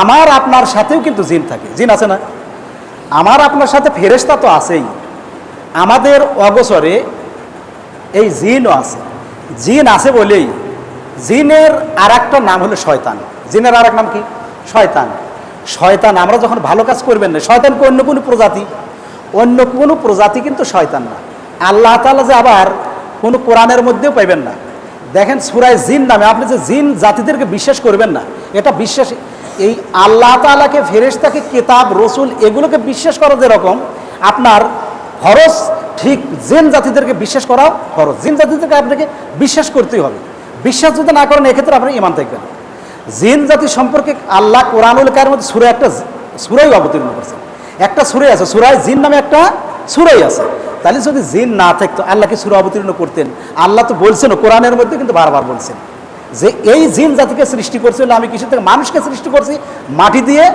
আমার আপনার সাথেও কিন্তু জিন থাকে, জিন আছে না? আমার আপনার সাথে ফেরেশতা তো আছেই, আমাদের অগোচরে এই জিনও আছে। জিন আছে বলেই জিনের আর একটা নাম হলো শয়তান। জিনের আর এক নাম কি? শয়তান। শয়তান, আমরা যখন ভালো কাজ করবেন না, শয়তান অন্য কোনো প্রজাতি, অন্য কোনো প্রজাতি কিন্তু শয়তান না। আল্লাহ তাআলা যে আবার কোনো কোরআনের মধ্যেও পাইবেন না। দেখেন সূরা জিন নামে, আপনি যে জিন জাতিদেরকে বিশ্বাস করবেন না, এটা বিশ্বাস, এই আল্লাহ তাআলাকে, ফেরেশতাকে, কিতাব, রসুল এগুলোকে বিশ্বাস করা যেরকম আপনার ফরজ, ঠিক জিন জাতিদেরকে বিশ্বাস করাও ফরজ। জিন জাতিদেরকে আপনাকে বিশ্বাস করতেই হবে। বিশ্বাস যদি না করেন এক্ষেত্রে আপনার ঈমান থাকবে না। জিন জাতি সম্পর্কে আল্লাহ কোরআনুল কারিমের মধ্যে সূরা একটা সূরাই অবতীর্ণ করছে, একটা সূরা আছে, সূরায়ে জিন নামে একটা সূরাই আছে। তাহলে যদি জিন না থাকতো আল্লাহ কি সূরা অবতীর্ণ করতেন? আল্লাহ তো বলছেন কোরআনের মধ্যে, কিন্তু বারবার বলছেন যে এই জিন জাতিকে সৃষ্টি করছিল আমি কিসের থেকে? মানুষকে সৃষ্টি করছি মাটি দিয়ে,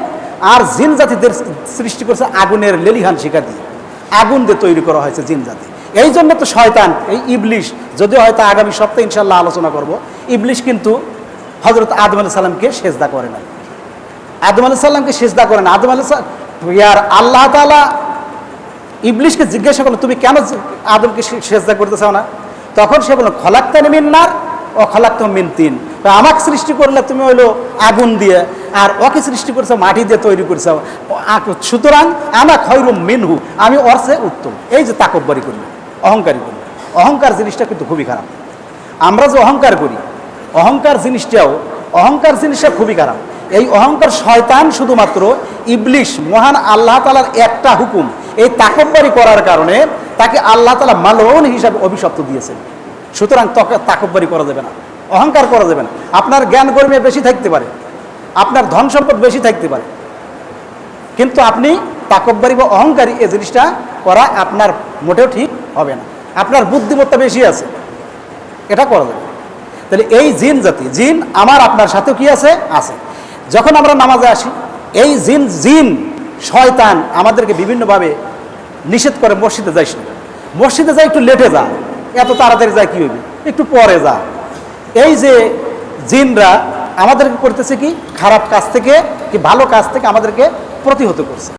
আর জিন জাতিদের সৃষ্টি করছে আগুনের লেলিহান শিখা দিয়ে, আগুন দিয়ে তৈরি করা হয়েছে জিন জাতি। এই জন্য তো শয়তান, এই ইবলিশ, যদিও হয়তো আগামী সপ্তাহে ইনশাল্লাহ আলোচনা করব, ইবলিশ কিন্তু হযরত আদম আলাইহিস সালামকে সেজদা করে না। আদম আলাইহিস সালামকে সেজদা করে না। আদম আলাইহিস সালাম, ইয়ার আল্লাহ তাআলা ইবলিশকে জিজ্ঞাসা করলো তুমি কেন আদমকে সেজদা করতে চাও না? তখন সে বলল খলাকতানি মিন নার ও খলাকতাহু মিন তিন, আমাকে সৃষ্টি করলে তুমি হইলো আগুন দিয়ে, আর ওকে সৃষ্টি করছো মাটি দিয়ে তৈরি করছো, সুতরাং আনা খয়রুম মিনহু, আমি ওর চেয়ে উত্তম। এই যে তাকব্বরি করলো, অহংকারী করলো। অহংকার জিনিসটা কিন্তু খুবই খারাপ। আমরা যে অহংকার করি, অহংকার জিনিসটা খুবই খারাপ। এই অহংকার শয়তান, শুধুমাত্র ইবলিশ মহান আল্লাহ তাআলার একটা হুকুম, এই তাকব্বরি করার কারণে তাকে আল্লাহ তাআলা মালউন হিসাবে অভিশপ্ত দিয়েছেন। সুতরাং তাকব্বরি করা যাবে না, অহংকার করা যাবে না। আপনার জ্ঞান কর্মে বেশি থাকতে পারে, আপনার ধন সম্পদ বেশি থাকতে পারে, কিন্তু আপনি তাকব্বরি বা অহংকারী এই জিনিসটা করা আপনার মোটেও ঠিক হবে না। আপনার বুদ্ধিমত্তা বেশি আছে, এটা করা যাবে। তাহলে এই জিন জাতি, জিন আমার আপনার সাথেও কি আছে? আছে। যখন আমরা নামাজে আসি, এই জিন শয়তান আমাদেরকে বিভিন্নভাবে নিষেধ করে, মসজিদে যাইস না, মসজিদে যাই একটু লেটে যা, এত তাড়াতাড়ি যায় কি হইবে, একটু পরে যা। এই যে জিনরা আমাদেরকে করতেছে কি, খারাপ কাজ থেকে কি ভালো কাজ থেকে আমাদেরকে প্রতিহত করছে।